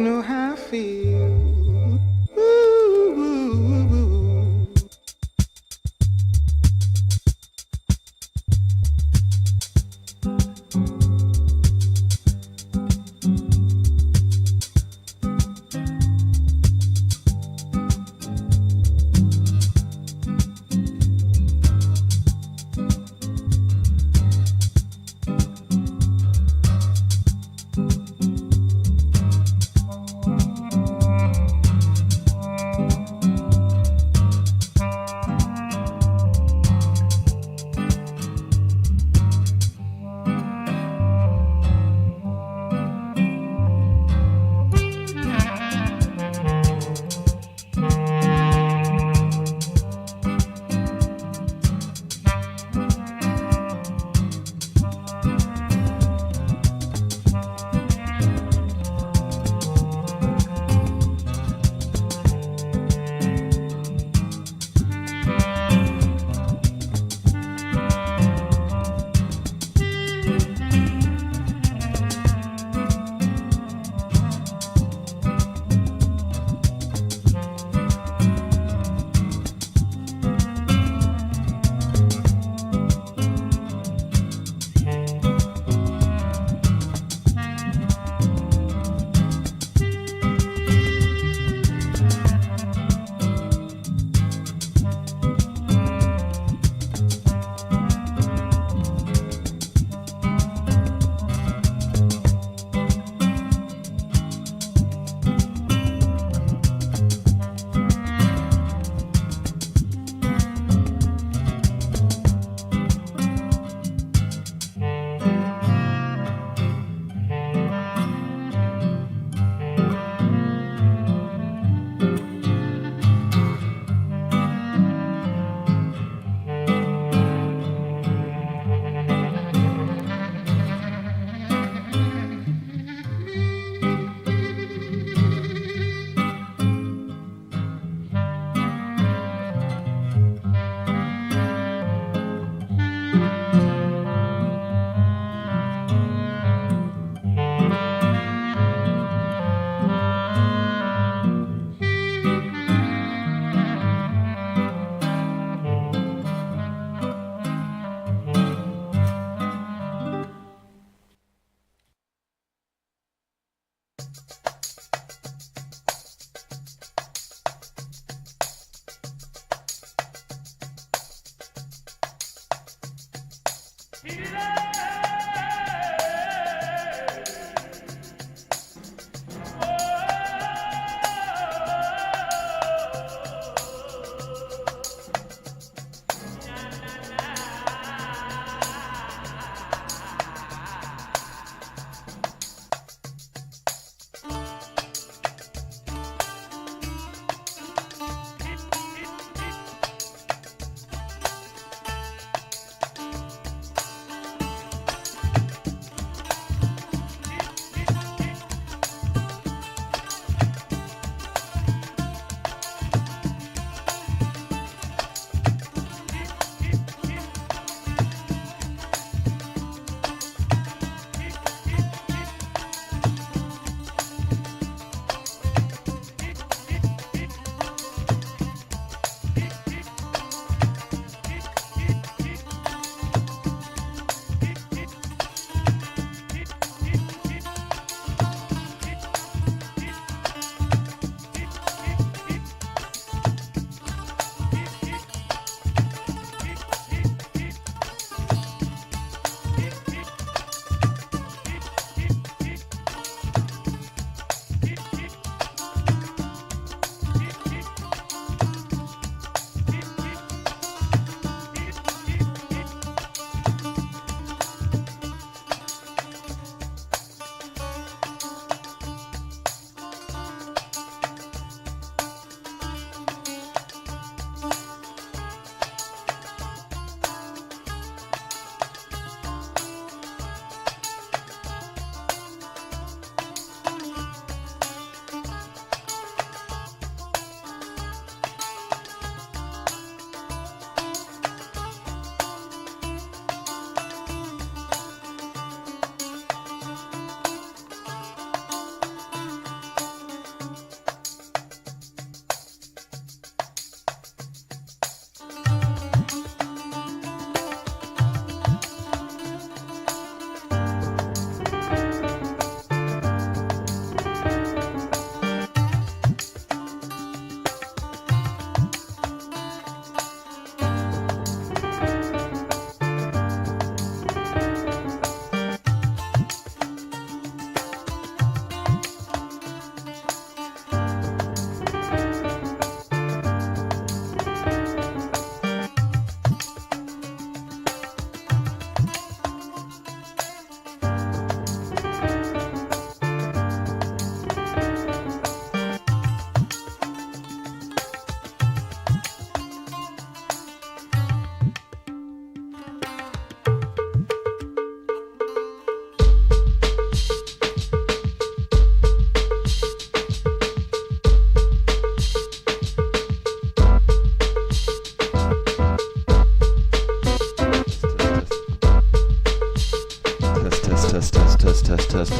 know how I feel. Ooh, ooh, ooh.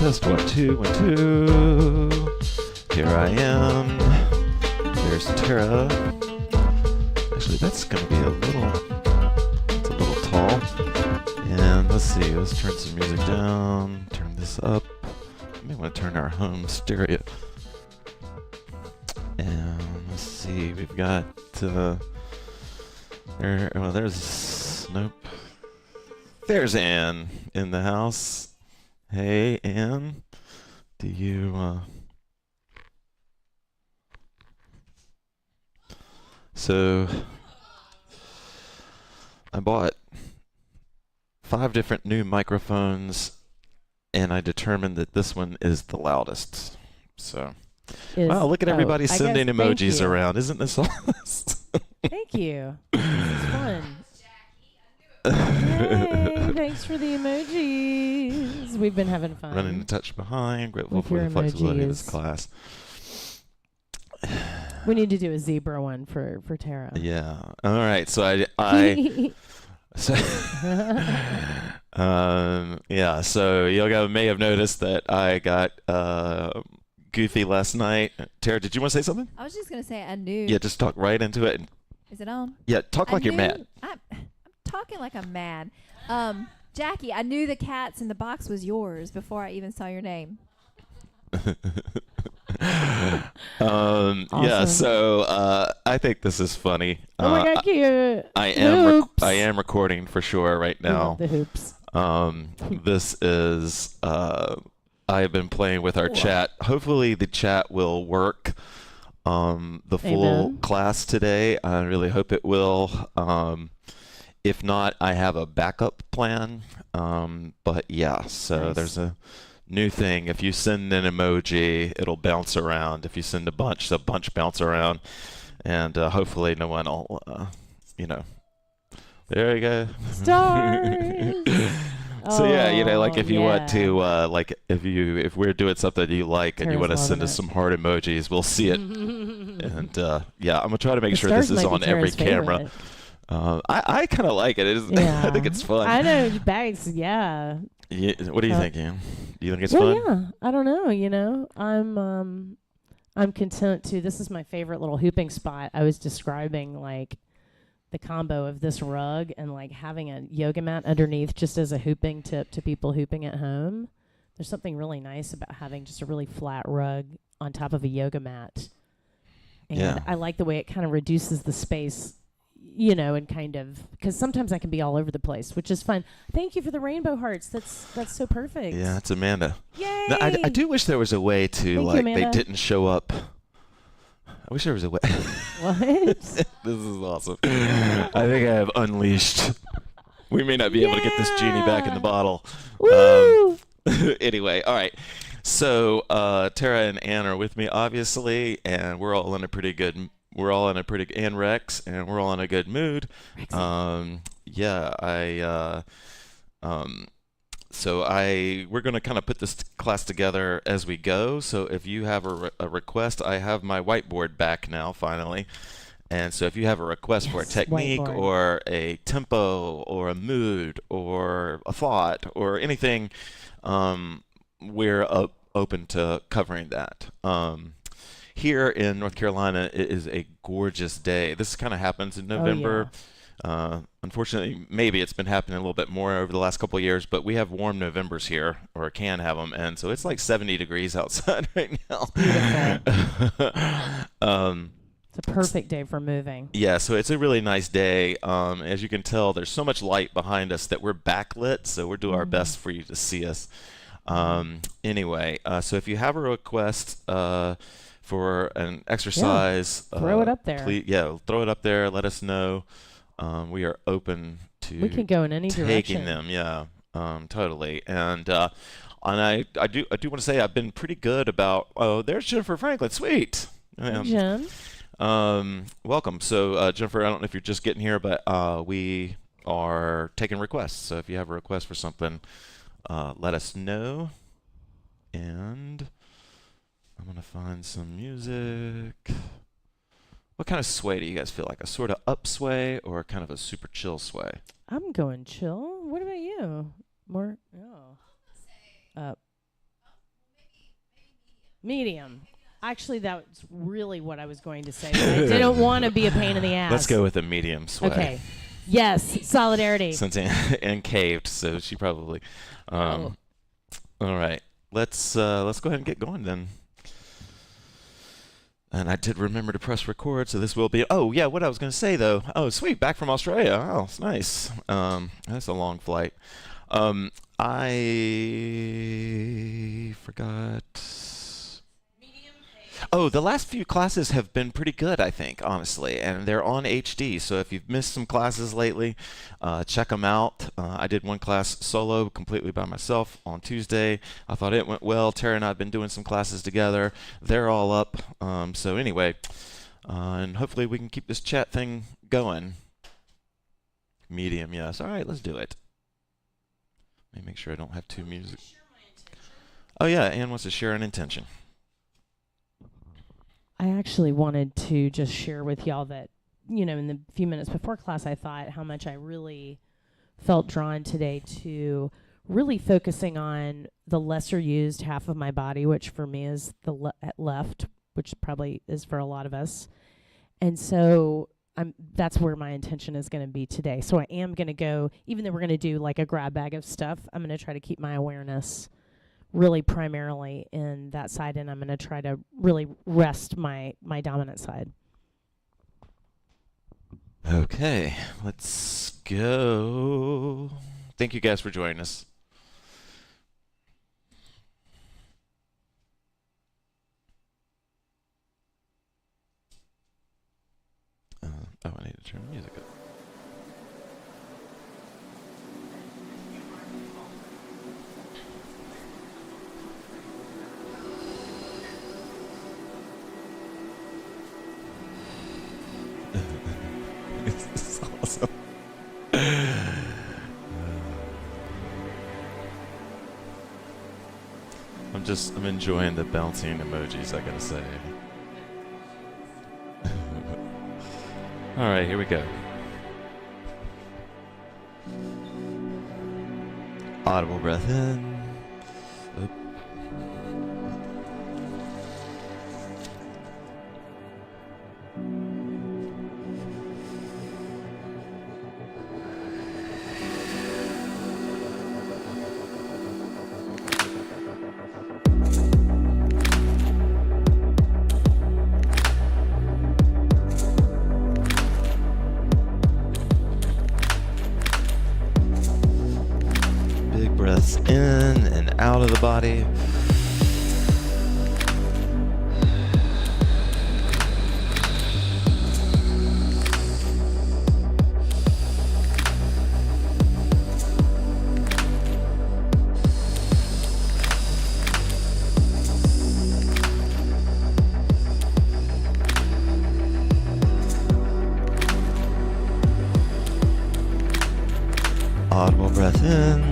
test. 1, 2, 1, 2. Here I am. There's Tara. Actually, that's going to be it's a little tall. And let's see, let's turn some music down, turn this up. I may want to turn our home stereo. And let's see, we've got, There's Ann in the house. Hey, Ann, do you, So, I bought 5 different new microphones, and I determined that this one is the loudest. So, wow, look at everybody sending emojis around. Isn't this awesome? Thank you. This is fun. Yay, thanks for the emojis. We've been having fun. Running a touch behind. Grateful for the flexibility of this class. We need to do a zebra one for Tara. Yeah. All right. So I so, yeah. So you may have noticed that I got goofy last night. Tara, did you want to say something? I was just gonna say I knew. Yeah, just talk right into it. Is it on? Yeah, talk like you're mad. I'm talking like I'm mad. Jackie, I knew the cats in the box was yours before I even saw your name. Awesome. Yeah, so I think this is funny. Oh my God, cute. I am recording for sure right now. The hoops. This is I have been playing with our chat. Hopefully the chat will work the full class today. I really hope it will. If not, I have a backup plan. But yeah, so there's a new thing. If you send an emoji, it'll bounce around. If you send a bunch bounce around. And hopefully no one will, there you go. Stars. So yeah, like if you want to, like if we're doing something you like and you want to send us some heart emojis, we'll see it. And yeah, I'm gonna try to make sure this is on every camera. I kind of like it. I think it's fun. I know bags. Yeah. What do you think, Ian? Do you think it's fun? Yeah, I don't know. I'm content to. This is my favorite little hooping spot. I was describing like the combo of this rug and like having a yoga mat underneath just as a hooping tip to people hooping at home. There's something really nice about having just a really flat rug on top of a yoga mat. And I like the way it kind of reduces the space, and kind of, because sometimes I can be all over the place, which is fun. Thank you for the rainbow hearts. That's so perfect. Yeah, it's Amanda. Yay! Now, I do wish there was a way to, they didn't show up. I wish there was a way. What? This is awesome. I think I have unleashed. We may not be able to get this genie back in the bottle. Woo! Anyway, all right. So Tara and Ann are with me, obviously, and we're all in a pretty good. And Rex, and we're all in a good mood. So we're going to kind of put this class together as we go. So if you have a request, I have my whiteboard back now, finally. And so if you have a request for a technique or a tempo or a mood or a thought or anything, we're open to covering that. Here in North Carolina, it is a gorgeous day. This kind of happens in November. Unfortunately, maybe it's been happening a little bit more over the last couple of years, but we have warm Novembers here, or can have them, and so it's like 70 degrees outside right now. It's a perfect day for moving. Yeah, so it's a really nice day. As you can tell, there's so much light behind us that we're backlit, so we're doing our best for you to see us. Anyway, so if you have a request for an exercise, throw it up there. Please, throw it up there. Let us know. We are open to we can go in any taking direction. them. Yeah, totally. And I do want to say I've been pretty good about. Oh, there's Jennifer Franklin. Sweet. Jen. Welcome. So Jennifer, I don't know if you're just getting here, but we are taking requests. So if you have a request for something, let us know. And I'm going to find some music. What kind of sway do you guys feel like? A sort of up sway or kind of a super chill sway? I'm going chill. What about you? More? Up. Medium. Actually, that's really what I was going to say. But I didn't want to be a pain in the ass. Let's go with a medium sway. Okay. Yes, solidarity. Since Ann caved, so she probably. All right, let's go ahead and get going then. And I did remember to press record, so this will be. Oh yeah, what I was going to say though. Oh sweet, back from Australia. Oh, it's nice. That's a long flight. I forgot. Oh, the last few classes have been pretty good, I think, honestly, and they're on HD. So if you've missed some classes lately, check them out. I did one class solo, completely by myself, on Tuesday. I thought it went well. Tara and I have been doing some classes together. They're all up. So anyway, and hopefully we can keep this chat thing going. Medium, yes. All right, let's do it. Let me make sure I don't have two music. Oh yeah, Ann wants to share an intention. I actually wanted to just share with y'all that, in the few minutes before class, I thought how much I really felt drawn today to really focusing on the lesser used half of my body, which for me is the left, which probably is for a lot of us. And so that's where my intention is going to be today. So I am going to go, even though we're going to do like a grab bag of stuff, I'm going to try to keep my awareness really primarily in that side, and I'm going to try to really rest my dominant side. Okay, let's go. Thank you guys for joining us. I need to turn the music up. This is awesome. I'm enjoying the bouncing emojis, I gotta say. All right, here we go. Audible breath in. Oop. Breaths in and out of the body. Audible breath in.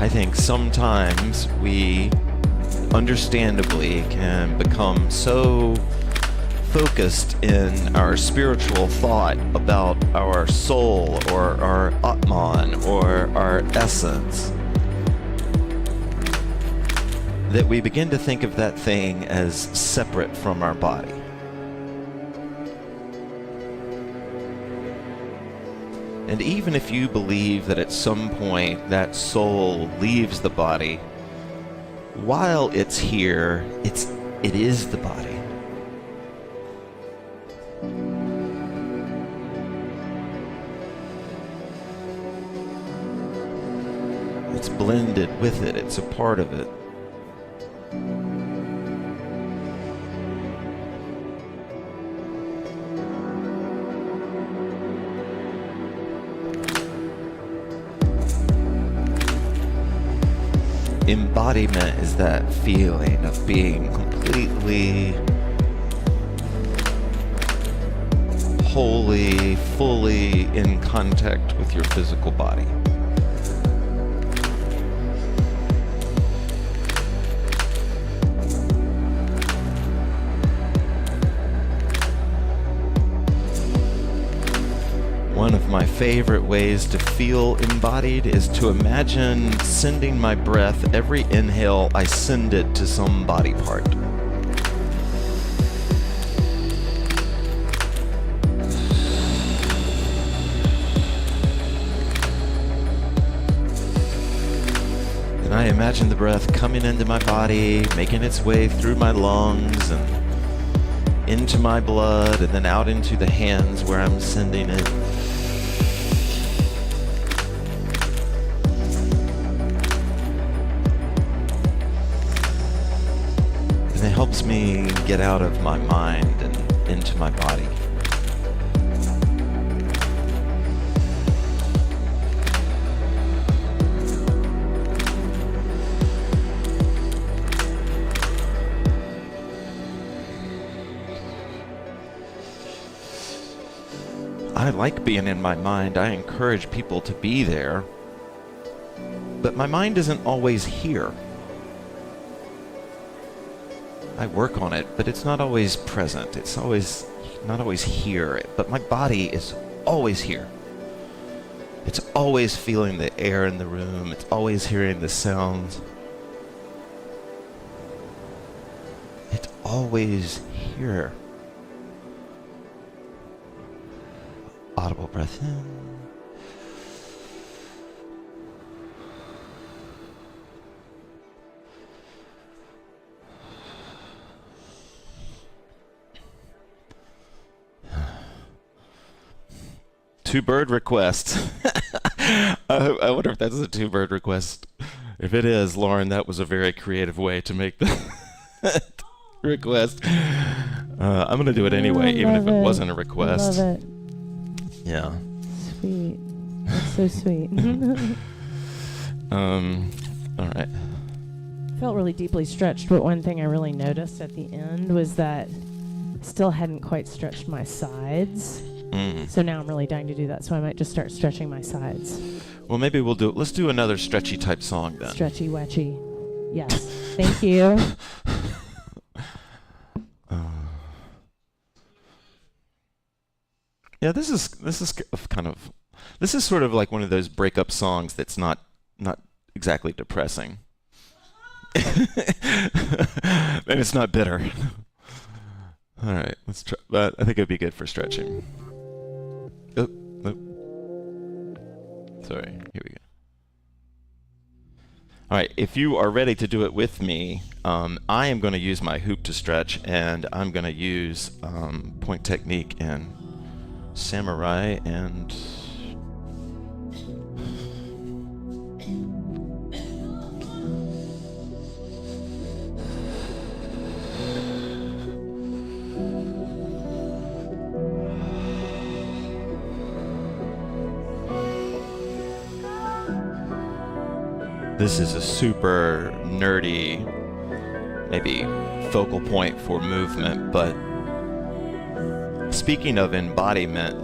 I think sometimes we understandably can become so focused in our spiritual thought about our soul or our Atman or our essence that we begin to think of that thing as separate from our body. And even if you believe that at some point that soul leaves the body, while it's here, it is the body. It's blended with it, it's a part of it. Embodiment is that feeling of being completely, wholly, fully in contact with your physical body. favorite ways to feel embodied is to imagine sending my breath. Every inhale, I send it to some body part. And I imagine the breath coming into my body, making its way through my lungs and into my blood, and then out into the hands where I'm sending it. And it helps me get out of my mind and into my body. I like being in my mind. I encourage people to be there. But my mind isn't always here. I work on it, but it's not always present. It's not always here. But my body is always here. It's always feeling the air in the room. It's always hearing the sounds. It's always here. Audible breath in. Two-bird request. I wonder if that's a two-bird request. If it is, Lauren, that was a very creative way to make the request. I'm going to do it anyway, even if it wasn't a request. I love it. Yeah. Sweet. That's so sweet. All right. Felt really deeply stretched, but one thing I really noticed at the end was that I still hadn't quite stretched my sides. So now I'm really dying to do that, so I might just start stretching my sides. Well, maybe let's do another stretchy type song then. Stretchy, wetchy. Yes. Thank you. Yeah, this is sort of like one of those breakup songs that's not exactly depressing. And it's not bitter. All right, let's try. But I think it'd be good for stretching. Oh. Sorry, here we go. All right, if you are ready to do it with me, I am going to use my hoop to stretch, and I'm going to use point technique in Samurai and this is a super nerdy, maybe focal point for movement, but speaking of embodiment,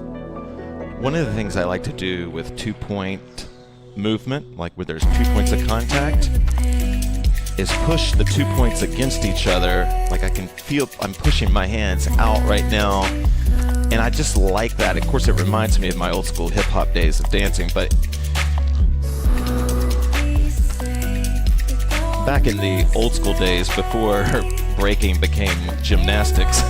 one of the things I like to do with two-point movement, like where there's 2 points of contact, is push the 2 points against each other. Like I can feel I'm pushing my hands out right now, and I just like that. Of course, it reminds me of my old school hip-hop days of dancing, but back in the old school days before breaking became gymnastics,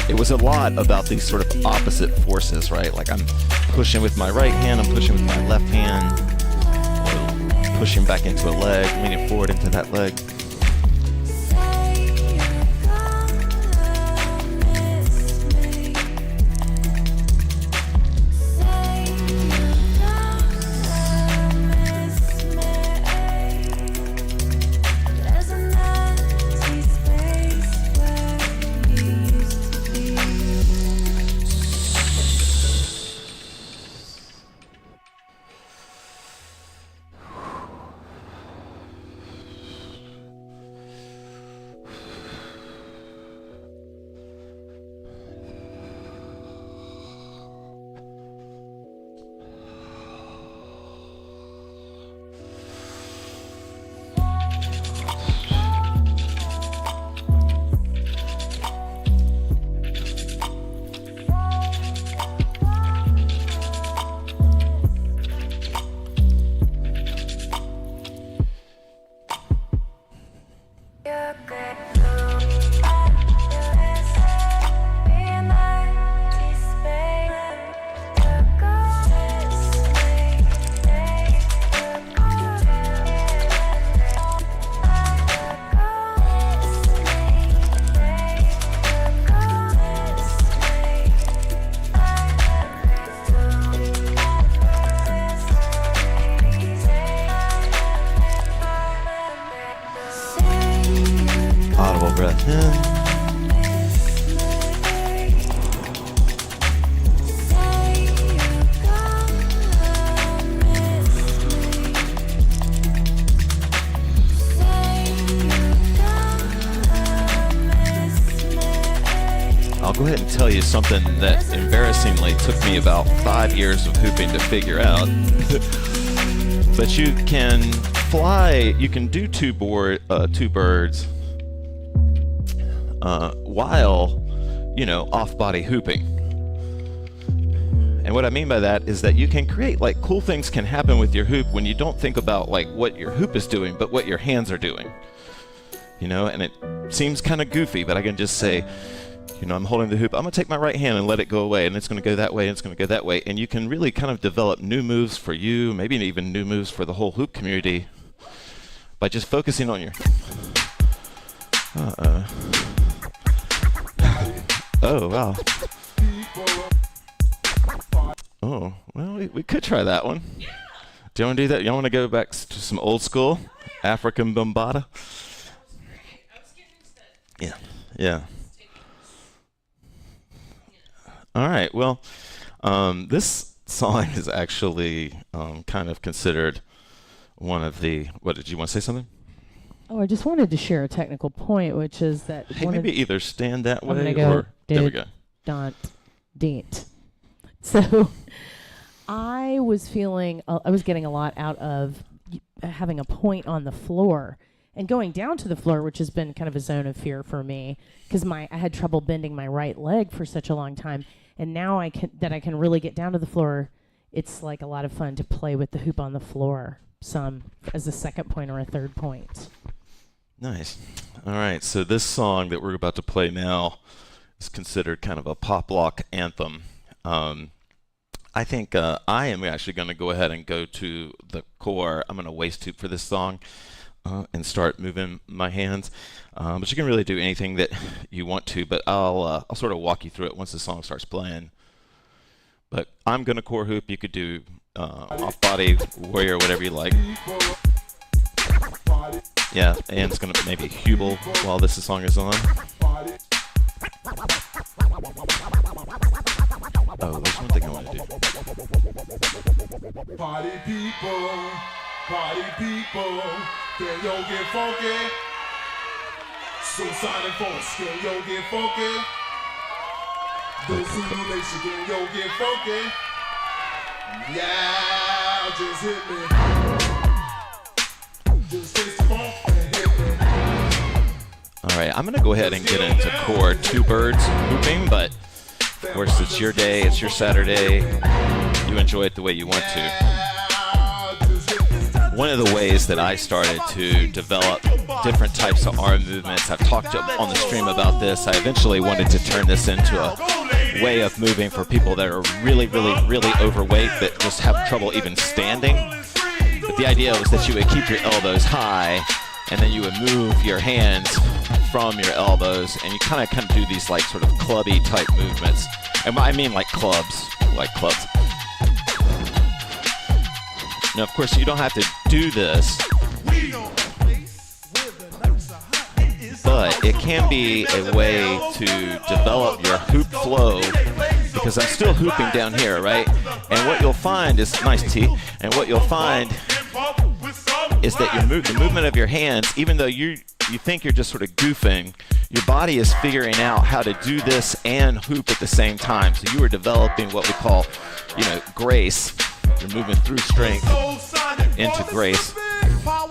it was a lot about these sort of opposite forces, right? Like I'm pushing with my right hand, I'm pushing with my left hand, or pushing back into a leg, leaning forward into that leg. I'll go ahead and tell you something that embarrassingly took me about 5 years of hooping to figure out. But you can fly, you can do two birds while, off-body hooping. And what I mean by that is that you can create, cool things can happen with your hoop when you don't think about, what your hoop is doing, but what your hands are doing. And it seems kind of goofy, but I can just say, I'm holding the hoop. I'm going to take my right hand and let it go away, and it's going to go that way, and it's going to go that way. And you can really kind of develop new moves for you, maybe even new moves for the whole hoop community by just focusing on your... Oh, wow. Oh, well, we could try that one. Do you want to do that? You want to go back to some old school African bombata? Yeah. All right. Well, this song is actually kind of considered one of the... What, did you want to say something? Oh, I just wanted to share a technical point, which is that... Hey, maybe either stand that way or... There we go. Dint. So I was feeling... I was getting a lot out of having a point on the floor and going down to the floor, which has been kind of a zone of fear for me because I had trouble bending my right leg for such a long time. And now I can really get down to the floor, it's like a lot of fun to play with the hoop on the floor, some as a second point or a third point. Nice. All right, so this song that we're about to play now is considered kind of a pop lock anthem. I think I am actually going to go ahead and go to the core. I'm going to waist hoop for this song and start moving my hands. But you can really do anything that you want to, but I'll sort of walk you through it once the song starts playing. But I'm going to core hoop. You could do off-body, warrior, whatever you like. Yeah, and it's going to maybe hubble while this song is on. Oh, there's one thing I want to do. Party people, can yo get funky? Suicide and folks, can yo get funky? Those Zulu Nation, can yo get funky? Yeah, just hit me. Just taste the funk and hit me. All right, I'm going to go ahead and get into core two birds hooping, but of course it's your day, it's your Saturday. You enjoy it the way you want to. One of the ways that I started to develop different types of arm movements, I've talked on the stream about this. I eventually wanted to turn this into a way of moving for people that are really, really, really overweight that just have trouble even standing. But the idea was that you would keep your elbows high and then you would move your hands from your elbows and you kind of do these sort of clubby type movements. And I mean like clubs. Now, of course, you don't have to do this, but it can be a way to develop your hoop flow because I'm still hooping down here, right? And what you'll find is, nice T, and what you'll find is that the movement of your hands, even though you think you're just sort of goofing, your body is figuring out how to do this and hoop at the same time. So you are developing what we call, grace. You're moving through strength into grace. All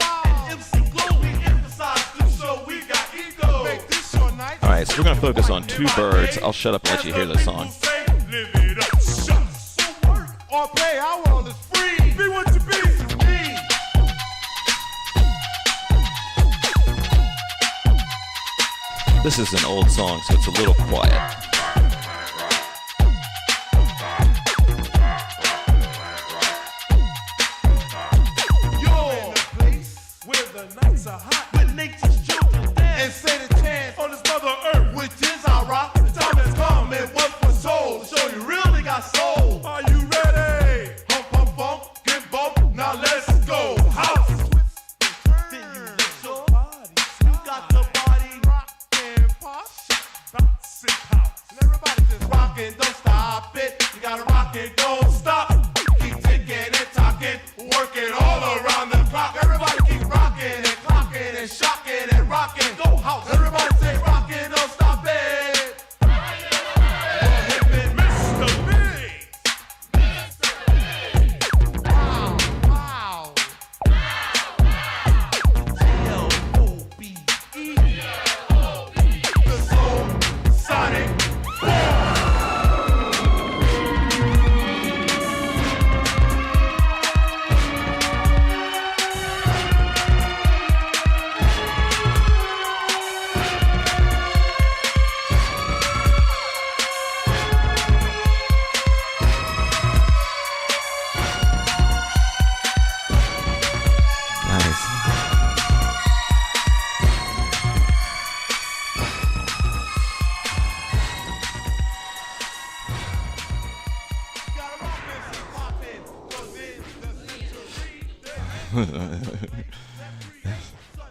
right, so we're going to focus on two birds. I'll shut up and let you hear the song. This is an old song, so it's a little quiet.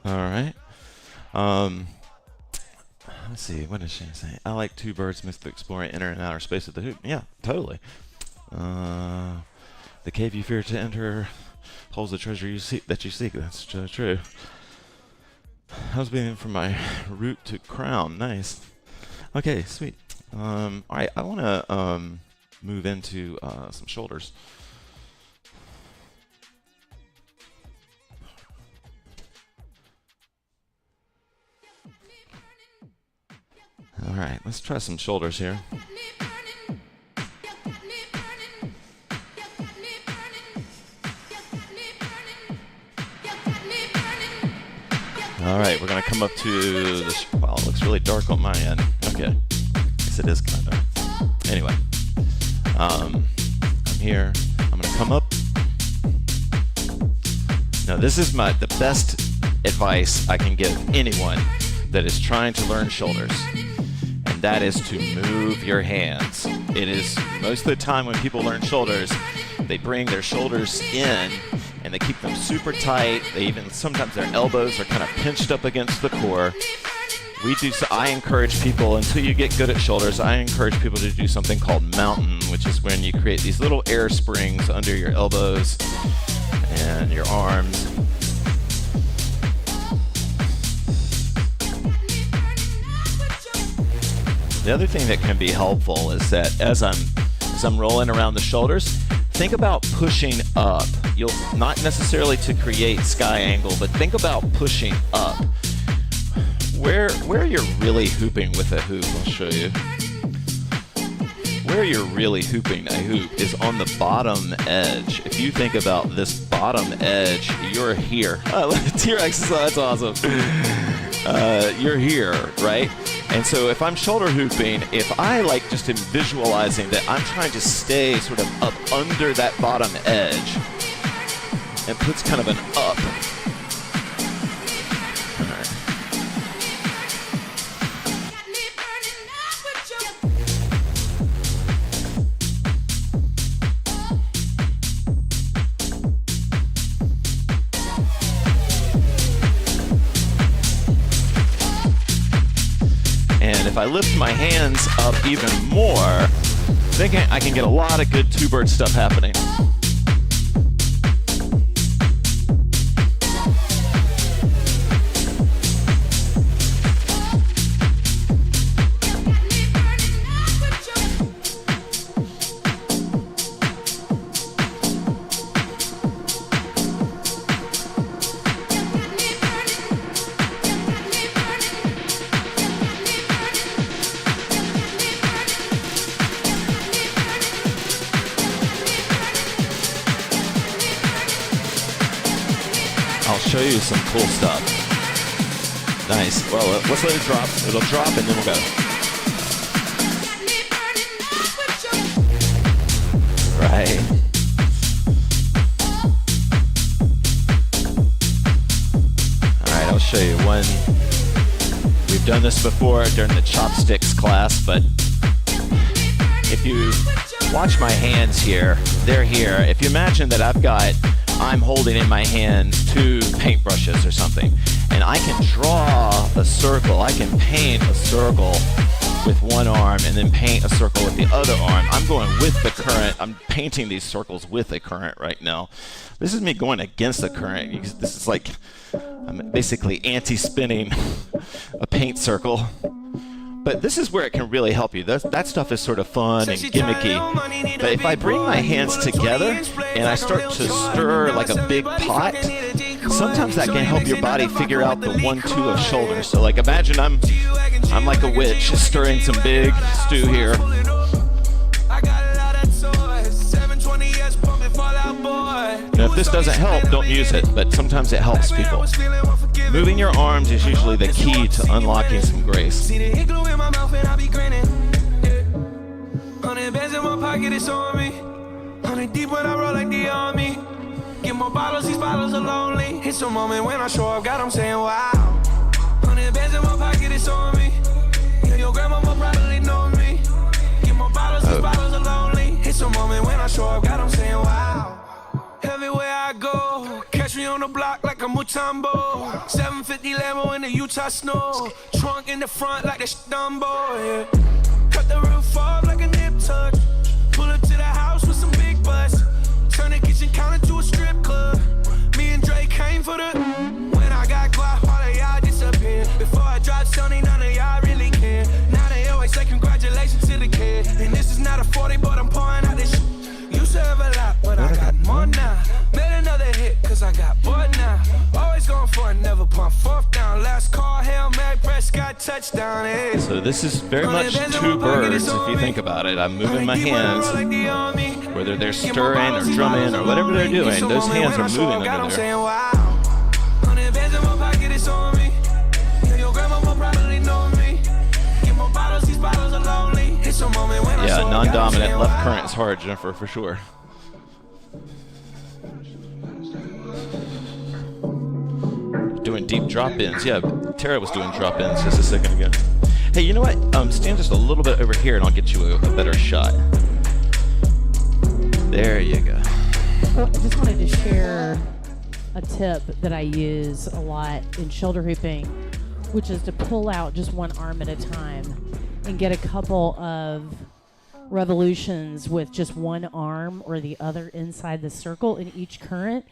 All right. Let's see. What did she say? I like two birds missed exploring inner and outer space with the hoop. Yeah, totally. The cave you fear to enter holds the treasure that you seek. That's true. How's being from my root to crown? Nice. Okay, sweet. All right, I want to move into some shoulders. All right, let's try some shoulders here. All right, we're going to come up to this. Wow, it looks really dark on my end. Okay. Guess it is kind of. Anyway. I'm here. I'm going to come up. Now, this is the best advice I can give anyone that is trying to learn shoulders. And that is to move your hands. It is most of the time when people learn shoulders, they bring their shoulders in and they keep them super tight. They even, sometimes their elbows are kind of pinched up against the core. I encourage people, until you get good at shoulders, I encourage people to do something called mountain, which is when you create these little air springs under your elbows and your arms. The other thing that can be helpful is that as I'm rolling around the shoulders, think about pushing up. You'll not necessarily to create sky angle, but think about pushing up. Where you're really hooping with a hoop, I'll show you. Where you're really hooping a hoop is on the bottom edge. If you think about this bottom edge, you're here. Oh, T-Rex, that's awesome. You're here, right? And so if I'm shoulder hooping, if I like just in visualizing that I'm trying to stay sort of up under that bottom edge, it puts kind of an up. And if I lift my hands up even more, thinking I can get a lot of good two-bird stuff happening. I'll show you some cool stuff. Nice. Well, let's let it drop. It'll drop and then we'll go. Right. All right, I'll show you one. We've done this before during the chopsticks class, but if you watch my hands here, they're here. If you imagine that I'm holding in my hand two paintbrushes or something, and I can draw a circle. I can paint a circle with one arm and then paint a circle with the other arm. I'm going with the current. I'm painting these circles with a current right now. This is me going against the current. This is like I'm basically anti-spinning a paint circle. But this is where it can really help you. That stuff is sort of fun and gimmicky. But if I bring my hands together and I start to stir like a big pot, sometimes that can help your body figure out the 1-2 of shoulders. So like imagine I'm like a witch stirring some big stew here. Now, if this doesn't help, don't use it, but sometimes it helps people. Moving your arms is usually the key to unlocking some grace. 100 bands in my pocket, it's on me. 100 deep when I roll like the army. Get more bottles, these bottles are lonely. It's a moment when I show up, God, I'm saying wow. 100 bands in my pocket, it's on me. Yeah, your grandma will probably know me. Get more bottles, these bottles are lonely. It's a moment when I show up, God, I'm saying wow. Everywhere I go, Lambo. Catch me on the block like a Mutombo. 750 Lambo in the Utah snow. Trunk in the front like a Dumbo, yeah. Cut the roof off like a nip tuck. Pull up to the house with some big butts. Turn the kitchen counter to a strip club. Me and Drake came for the. When I got quiet, all of y'all disappeared. Before I dropped Sony, none of y'all really care. Now they always say congratulations to the kid. And this is not a 40, but I'm pouring out this shit. Used to have a lot, but I got more now. Made another hit, cause I got bored now. Always going for it, never pump fourth down. Last call, Hail Mary, Prescott, touchdown, hey. So this is very much two birds, if you think about it. I'm moving my hands, whether they're stirring or drumming or whatever they're doing, those hands are moving under there. Yeah, non-dominant left current is hard, Jennifer, for sure. Doing deep drop-ins. Yeah, Tara was doing drop-ins just a second ago. Hey, you know what? Stand just a little bit over here and I'll get you a better shot. There you go. Well, I just wanted to share a tip that I use a lot in shoulder hooping, which is to pull out just one arm at a time and get a couple of revolutions with just one arm or the other inside the circle in each current.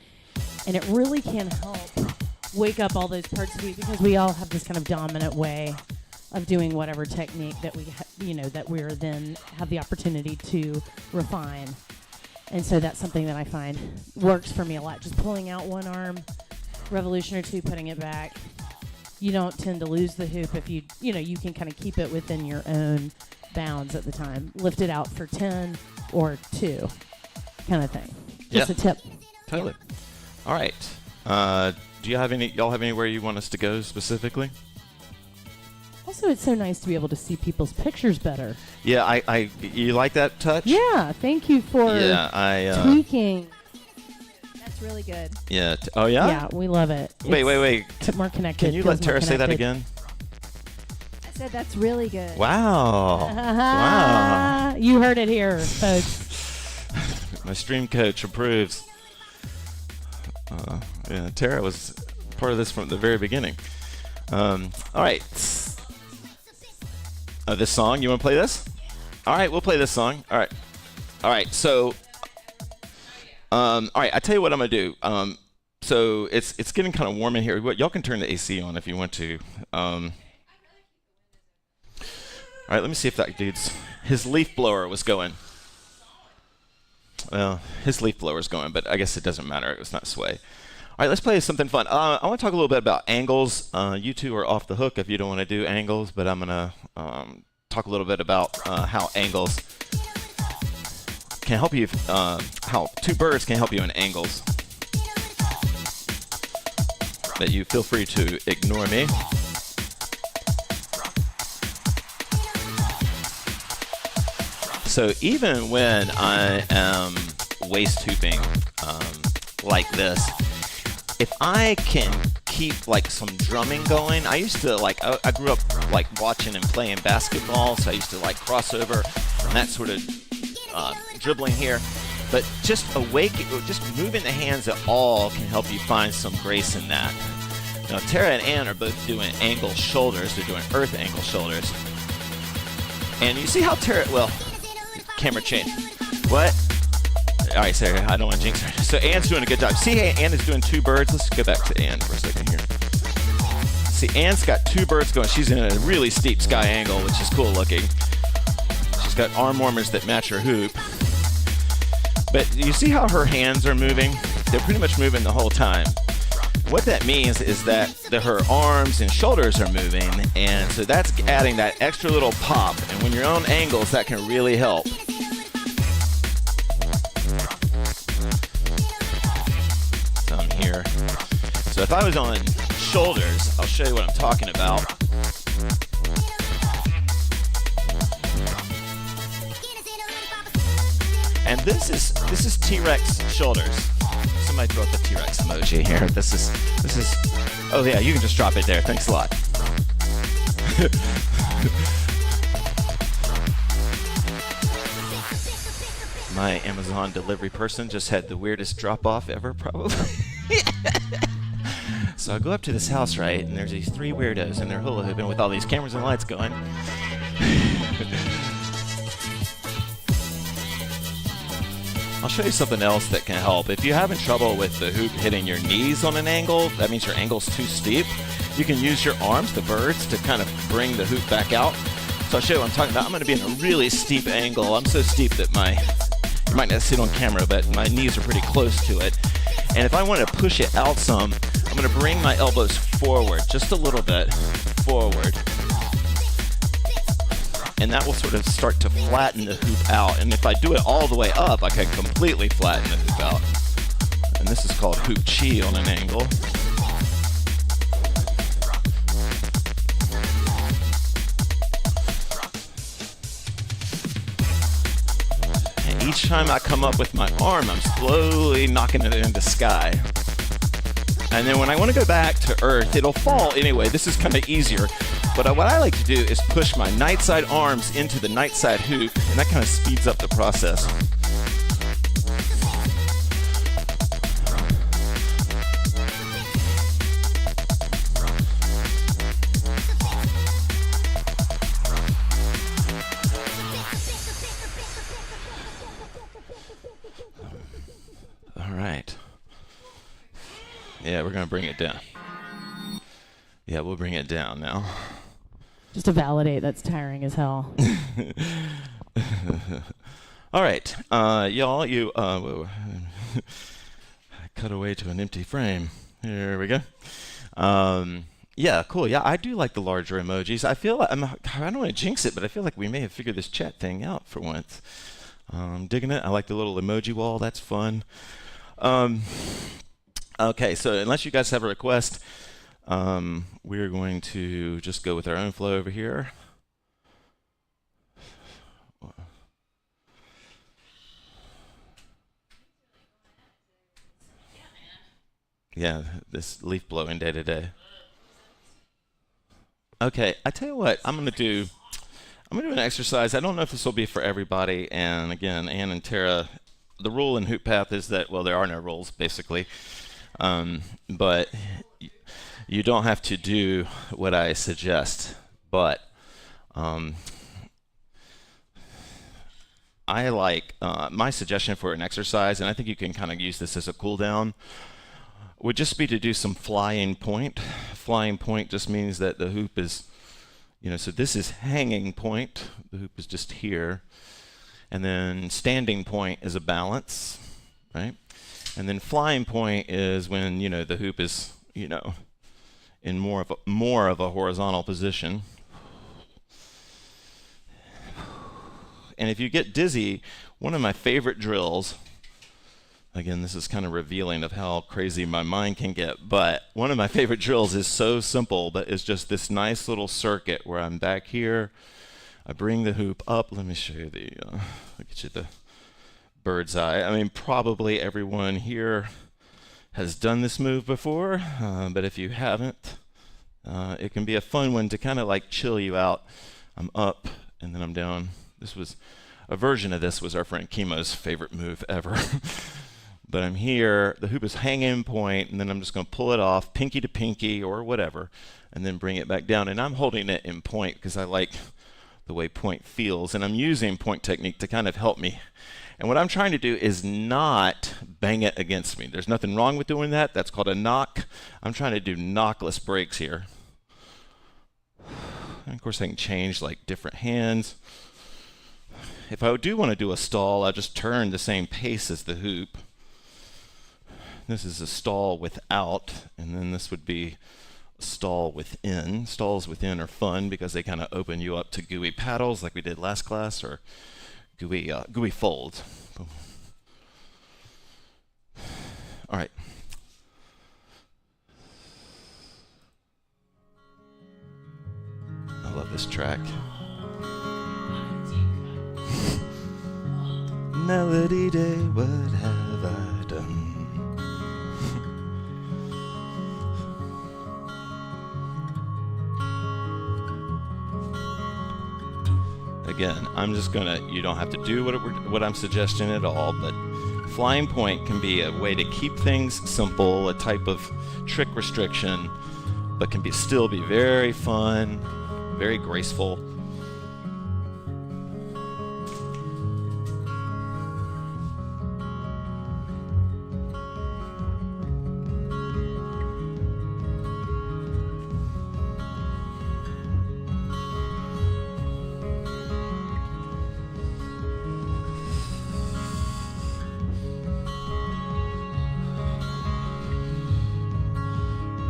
And it really can help wake up all those parts of you, because we all have this kind of dominant way of doing whatever technique that we, that we're then have the opportunity to refine. And so that's something that I find works for me a lot. Just pulling out one arm, revolution or two, putting it back. You don't tend to lose the hoop if you can kind of keep it within your own bounds at the time. Lift it out for 10 or 2 kind of thing. Just a tip. Totally. All right. Do y'all have anywhere you want us to go specifically? Also, it's so nice to be able to see people's pictures better. Yeah, you like that touch? Yeah, thank you for tweaking. That's really good. Yeah. Oh, yeah? Yeah, we love it. Wait. It's more connected. Can you let Tara say that again? I said that's really good. Wow. Wow. You heard it here, folks. My stream coach approves. Yeah, Tara was part of this from the very beginning. All right. This song, you want to play this? All right, we'll play this song. All right. So, all right. I tell you what I'm gonna do. So it's getting kind of warm in here. Y'all can turn the AC on if you want to. All right. Let me see if that his leaf blower was going. Well, his leaf blower's going, but I guess it doesn't matter. It was not sway. All right, let's play something fun. I want to talk a little bit about angles. You two are off the hook if you don't want to do angles, but I'm going to talk a little bit about how angles can help you, how two birds can help you in angles. But you feel free to ignore me. So even when I am waist hooping like this, if I can keep like some drumming going, I used to I grew up like watching and playing basketball, so I used to like cross over and that sort of dribbling here. But just just moving the hands at all can help you find some grace in that. Now Tara and Ann are both doing angle shoulders. They're doing earth angle shoulders. And you see how Tara, camera change. What? All right, Sarah, I don't want to jinx her. So Ann's doing a good job. See, Ann is doing two birds. Let's go back to Ann for a second here. See, Ann's got two birds going. She's in a really steep sky angle, which is cool looking. She's got arm warmers that match her hoop. But you see how her hands are moving? They're pretty much moving the whole time. What that means is that her arms and shoulders are moving, and so that's adding that extra little pop. And when you're on angles, that can really help. So I'm here. So if I was on shoulders, I'll show you what I'm talking about. And this is T-Rex shoulders. Somebody throw out the T-Rex emoji here. This is. Oh yeah, you can just drop it there. Thanks a lot. My Amazon delivery person just had the weirdest drop-off ever, probably. So I go up to this house, right, and there's these 3 weirdos, and they're hula hooping with all these cameras and lights going. I'll show you something else that can help. If you're having trouble with the hoop hitting your knees on an angle, that means your angle's too steep, you can use your arms, the birds, to kind of bring the hoop back out. So I'll show you what I'm talking about. I'm going to be in a really steep angle. I'm so steep that you might not see it on camera, but my knees are pretty close to it. And if I want to push it out some, I'm going to bring my elbows forward, just a little bit forward. And that will sort of start to flatten the hoop out. And if I do it all the way up, I can completely flatten the hoop out. And this is called hoop chi on an angle. And each time I come up with my arm, I'm slowly knocking it into sky. And then when I want to go back to earth, it'll fall anyway. This is kind of easier. But what I like to do is push my night side arms into the night side hoop, and that kind of speeds up the process. All right. Yeah, we're going to bring it down. Yeah, we'll bring it down now. Just to validate, that's tiring as hell. All right, y'all, I cut away to an empty frame. Here we go. Yeah, cool. Yeah, I do like the larger emojis. I feel like I don't want to jinx it, but I feel like we may have figured this chat thing out for once. Digging it. I like the little emoji wall. That's fun. Okay, so unless you guys have a request, we're going to just go with our own flow over here. Yeah, this leaf blowing day to day. Okay, I tell you what, I'm gonna do an exercise. I don't know if this will be for everybody. And again, Ann and Tara, the rule in HoopPath is that, well, there are no rules basically, but you don't have to do what I suggest. But I like my suggestion for an exercise, and I think you can kind of use this as a cool down, would just be to do some flying point. Flying point just means that the hoop is, so this is hanging point. The hoop is just here. And then standing point is a balance, right? And then flying point is when, the hoop is, in more of a horizontal position. And if you get dizzy, one of my favorite drills, again, this is kind of revealing of how crazy my mind can get, but one of my favorite drills is so simple, but it's just this nice little circuit where I'm back here, I bring the hoop up. Let me show you I'll get you the bird's eye. I mean, probably everyone here has done this move before, but if you haven't, it can be a fun one to kind of like chill you out. I'm up and then I'm down. A version of this was our friend Chemo's favorite move ever. But I'm here, the hoop is hanging point, and then I'm just going to pull it off, pinky to pinky or whatever, and then bring it back down. And I'm holding it in point because I like the way point feels, and I'm using point technique to kind of help me. And what I'm trying to do is not bang it against me. There's nothing wrong with doing that. That's called a knock. I'm trying to do knockless breaks here. And of course, I can change like different hands. If I do want to do a stall, I'll just turn the same pace as the hoop. This is a stall without, and then this would be a stall within. Stalls within are fun because they kind of open you up to gooey paddles like we did last class, or gooey folds. All right. I love this track. Melody day, what have I done? Again, I'm just gonna, you don't have to do what I'm suggesting at all, but Flying point can be a way to keep things simple, a type of trick restriction, but can still be very fun, very graceful.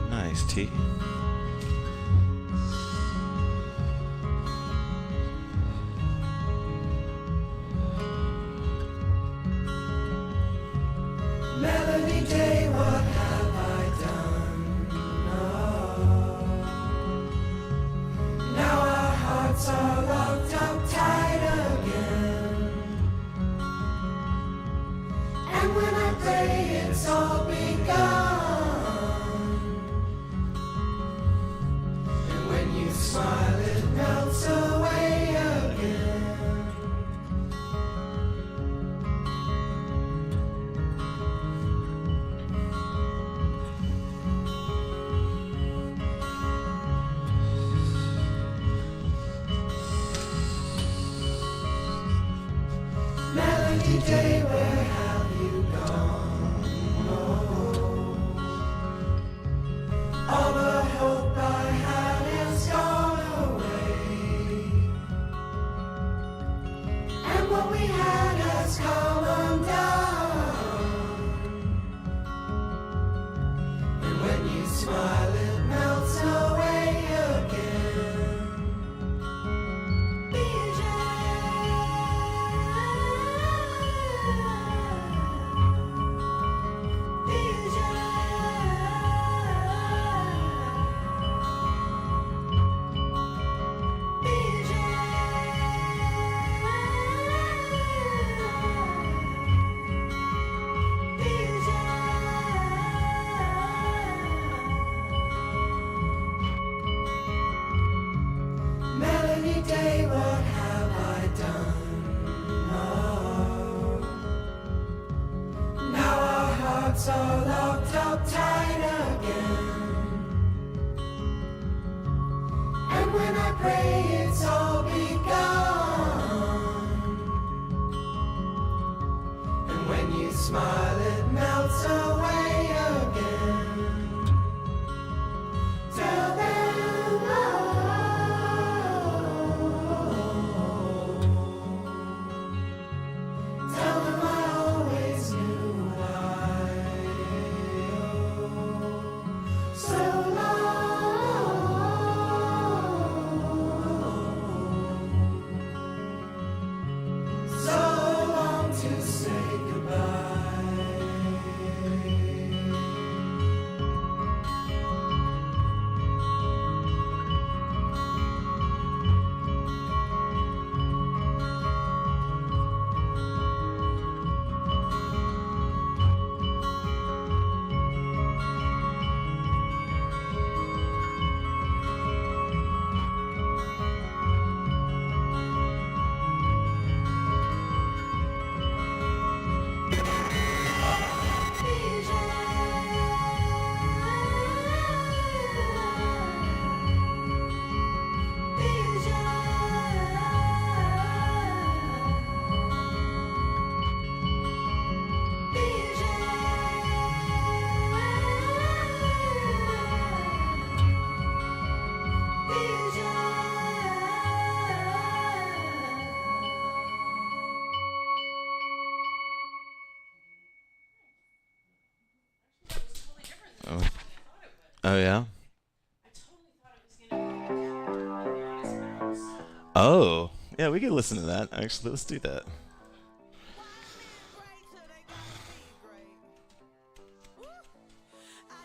Nice tea. Melody Day, what have I done? Oh. Now our hearts are locked up tight again. And when I pray, it's all begun. And when you smile, it melts away again. Melody Day, where have you gone? Oh, all the hope I had is gone away, and what we had has come undone. And when you smile, it melts away again. Melody Day, what have I done? Oh, now our hearts are locked up tight again. And when I pray, it's all begun. And when you smile, it melts away again. Till then, tell them I always knew why. So long to say goodbye. Oh yeah. Oh yeah, we could listen to that. Actually, let's do that.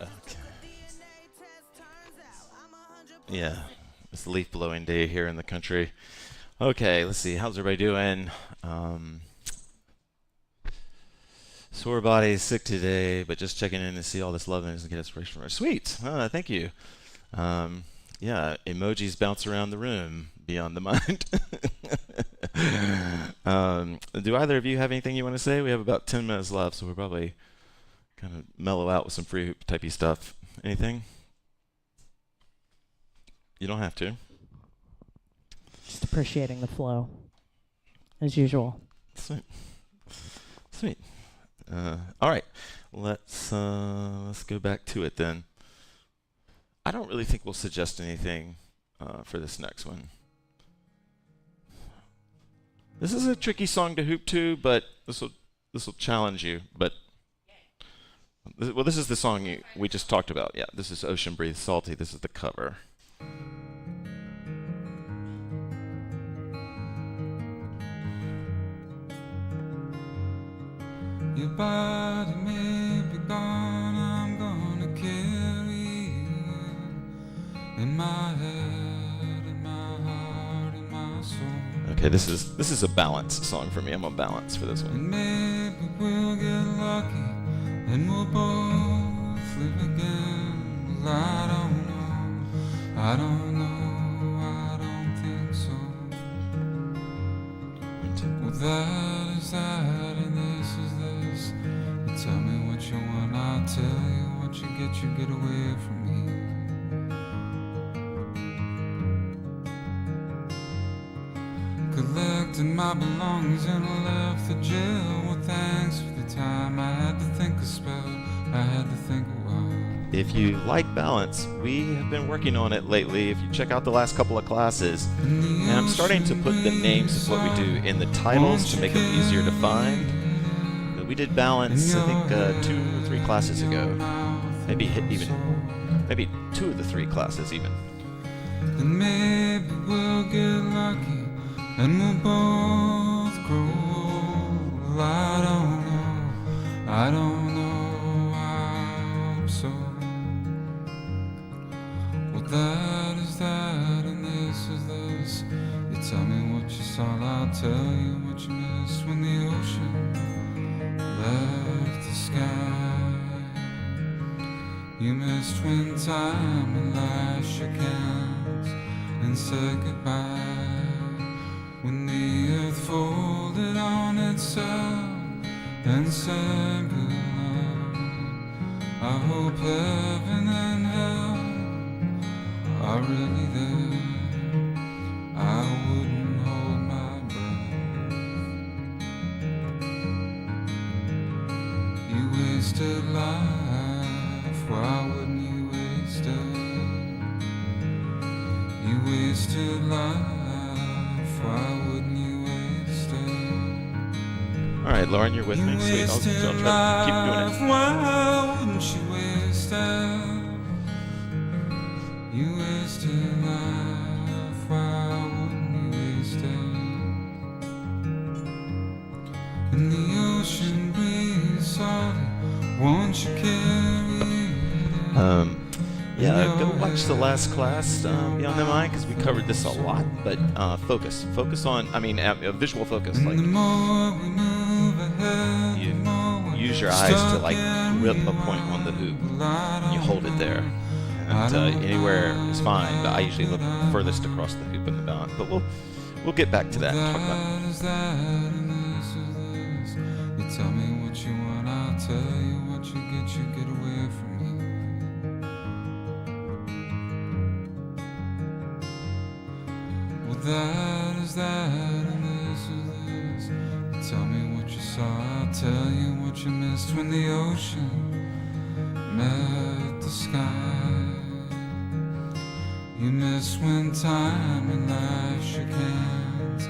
Okay. Yeah, it's a leaf blowing day here in the country. Okay, let's see. How's everybody doing? Sore body, sick today, but just checking in to see all this love and get inspiration from her. Sweet. Thank you. Yeah, emojis bounce around the room beyond the mind. Do either of you have anything you want to say? We have about 10 minutes left, so we'll probably kind of mellow out with some free hoop typey stuff. Anything? You don't have to. Just appreciating the flow, as usual. Sweet. All right, let's go back to it then. I don't really think we'll suggest anything for this next one. This is a tricky song to hoop to, but this will challenge you. But this is the song we just talked about. Yeah, this is Ocean Breathe Salty. This is the cover. Your body may be gone, I'm gonna carry you in my head, in my heart, in my soul. Okay, this is a balance song for me. I'm on balance for this one. And maybe we'll get lucky and we'll both live again. Well, I don't know, I don't think so. Well, that is that, and this is this. You tell me what you want, I'll tell you what you get away from me. Collected my belongings and I left the jail. Well, thanks for the time. I had to think a spell, I had to think a while. If you like balance, we have been working on it lately. If you check out the last couple of classes, and I'm starting to put the names of what we do in the titles to make them easier to find. We did balance, I think, 2 or 3 classes ago. Maybe 2 of the 3 classes even. And maybe we'll get lucky and we'll both grow old. Well, I don't know, I hope so. Well, that is that, and this is this. You tell me what you saw, I'll tell you what you missed when the ocean left the sky. You missed when time and life shook hands and said goodbye. When the earth folded on itself and said good luck. I hope heaven and hell are really there. I wouldn't hold my breath. You wasted life, why wouldn't you waste it? You wasted life, why wouldn't you waste it? All right, Lauren, you're with me. Sweet. I'll try to keep doing it. Why wouldn't you waste it? You wasted life, why wouldn't you waste it? And the ocean breeze salty, won't you carry it? Yeah, go watch the last class Beyond the Mind, because we covered this a lot. But focus on, visual focus. Like, And the more we move ahead, you the more we use your eyes to stuck like in rip a point on the hoop. Well, I You don't hold it there, and anywhere is fine. But I usually look furthest across the hoop in the balance. But we'll get back to that and talk about it. That is that, and this is this. You tell me what you want, I'll tell you what you get away from me. Well, that is that, and this is this. You tell me what you saw, I'll tell you what you missed when the ocean met the sky. You missed when time and life shook hands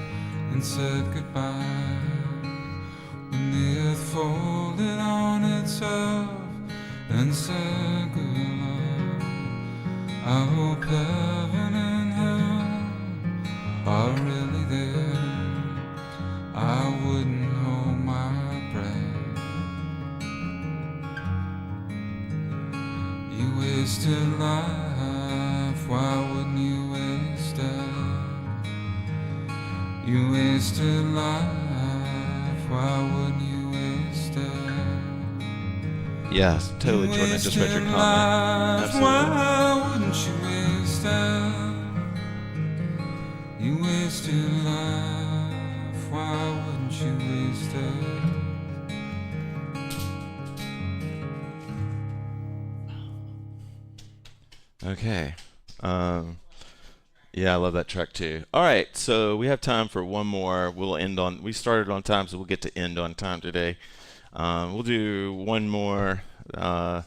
and said goodbye. When the earth folded on itself and said good luck. I hope heaven and hell are really there. I wouldn't hold my breath. You wasted life, why wouldn't you waste it? You wasted life, why wouldn't you waste it? Yes, totally, Jordan. I just read your comment. Absolutely. Why wouldn't you waste it? You wasted life. Okay. Yeah, I love that track too. All right, so we have time for one more. We started on time, so we'll get to end on time today. We'll do one more, and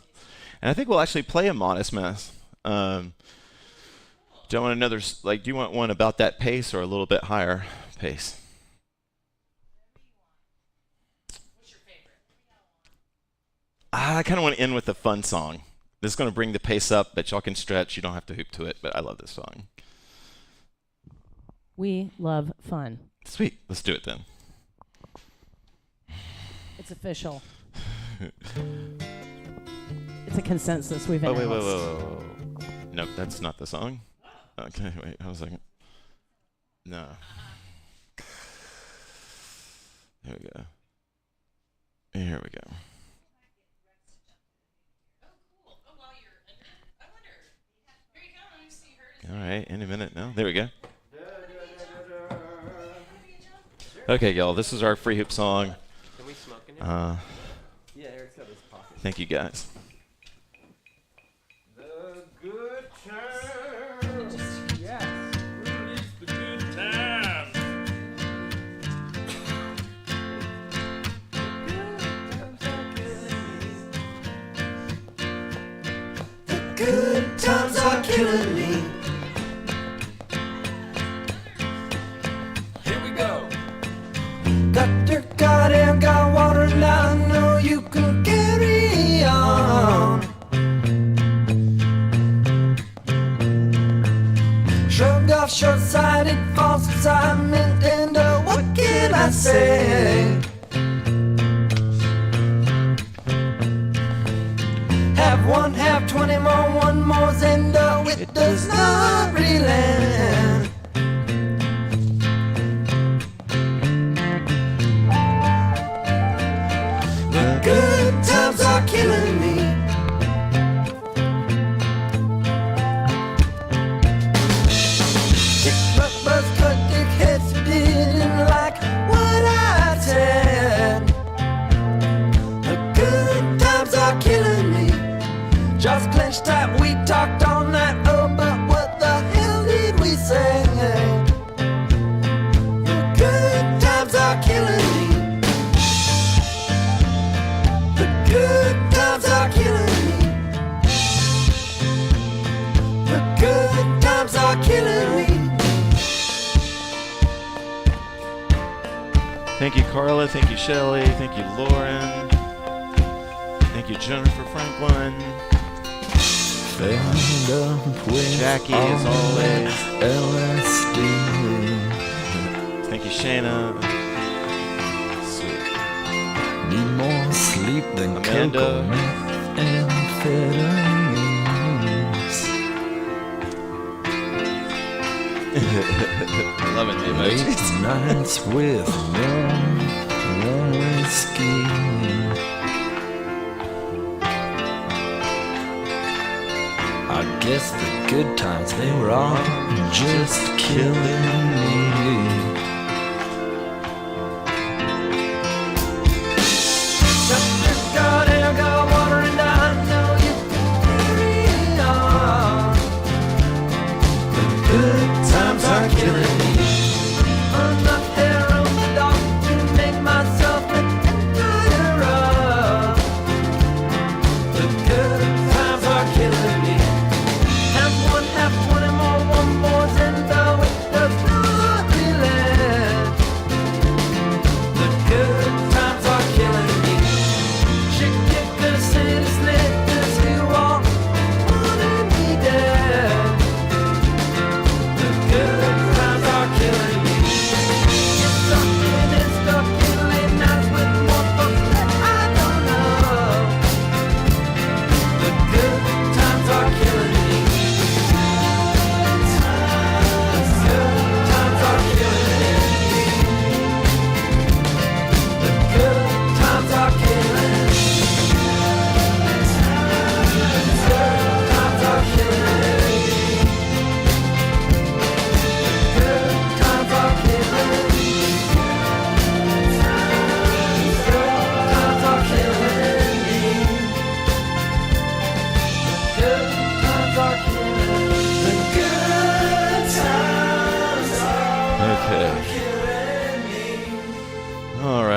I think we'll actually play a Modest Mess. Do you want another, do you want one about that pace or a little bit higher pace? What's your favorite? I kind of want to end with a fun song. This is going to bring the pace up, but y'all can stretch. You don't have to hoop to it, but I love this song. We love fun. Sweet. Let's do it then. It's official. It's a consensus we've announced. Wait. Nope, that's not the song. Okay, wait, hold a second. No. There we go. Here we go. All right, any minute now. There we go. Okay, y'all, this is our free hoop song. Can we smoke in here? Yeah, Eric's got his pocket. Thank you, guys. The good times. Yes. Release the good times. The good times are killing me. Here we go. Got your goddamn got water and I know you can carry on. Shrugged off short-sighted false excitement and what can I say? Have one, have 20 more, one more's and it does not relent. The good times are killing me. Kick butt, buzz, cut dick heads didn't like what I said. The good times are killing me. Just clenched tight, we talked all night. Oh, but what the hell did we say? The good times are killing me. The good times are killing me. The good times are killing me. Thank you, Carla. Thank you, Shelley. Thank you, Lauren. Thank you, Jennifer Franklin. Jackie, as always. LSD. Thank you, Shayna. Need more sleep than Amanda. cocoa methamphetamines. Loving the emojis. Late nights with warm whiskey. I guess the good times, they were all just killing me. Goddamn, got water and I know you can carry on. The good times are killing me. Enough hair on the dog to make myself an entire of. The good times are killing me. Have one, have 20 more, one more, and it does not relent.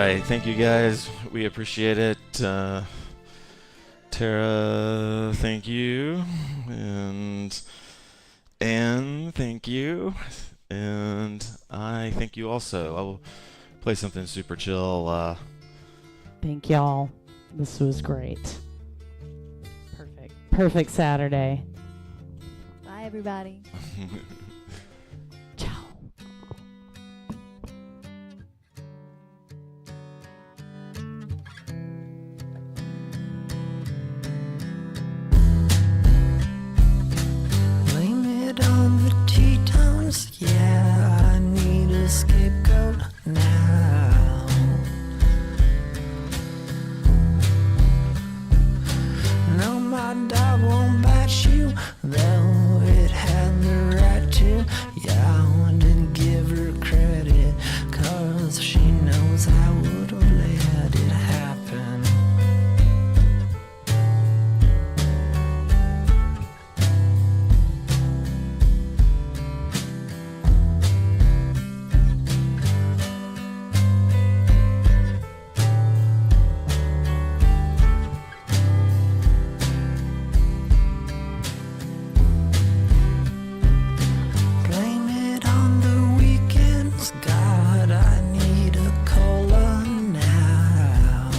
right. Thank you, guys. We appreciate it. Tara, thank you. And Anne, thank you. And I thank you also. I will play something super chill. Thank y'all. This was great. Perfect Saturday. Bye, everybody. Ciao. Blame it on the Tetons. Yeah, I need a scapegoat now. No, my dog won't bite you, though it had the right to. Yeah, I didn't give her credit, 'cause she knows I would've let it happen. Blame it on the weekends. God, I need a cola now.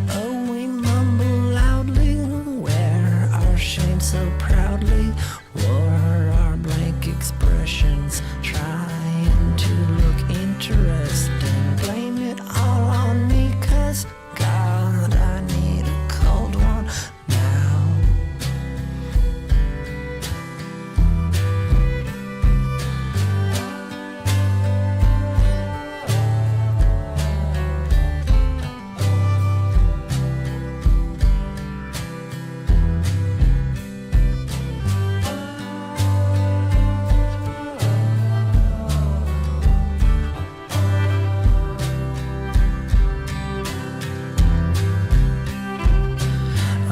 Oh, we mumble loudly, wear our shame so proudly, wore our blank expressions, trying to look interesting. Blame it all on me, 'cause God, I need a cold one now.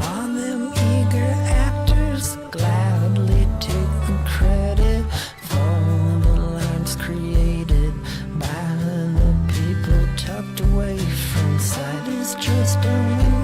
All them eager actors gladly take the credit for the lines created by the people tucked away from sight. It's just a window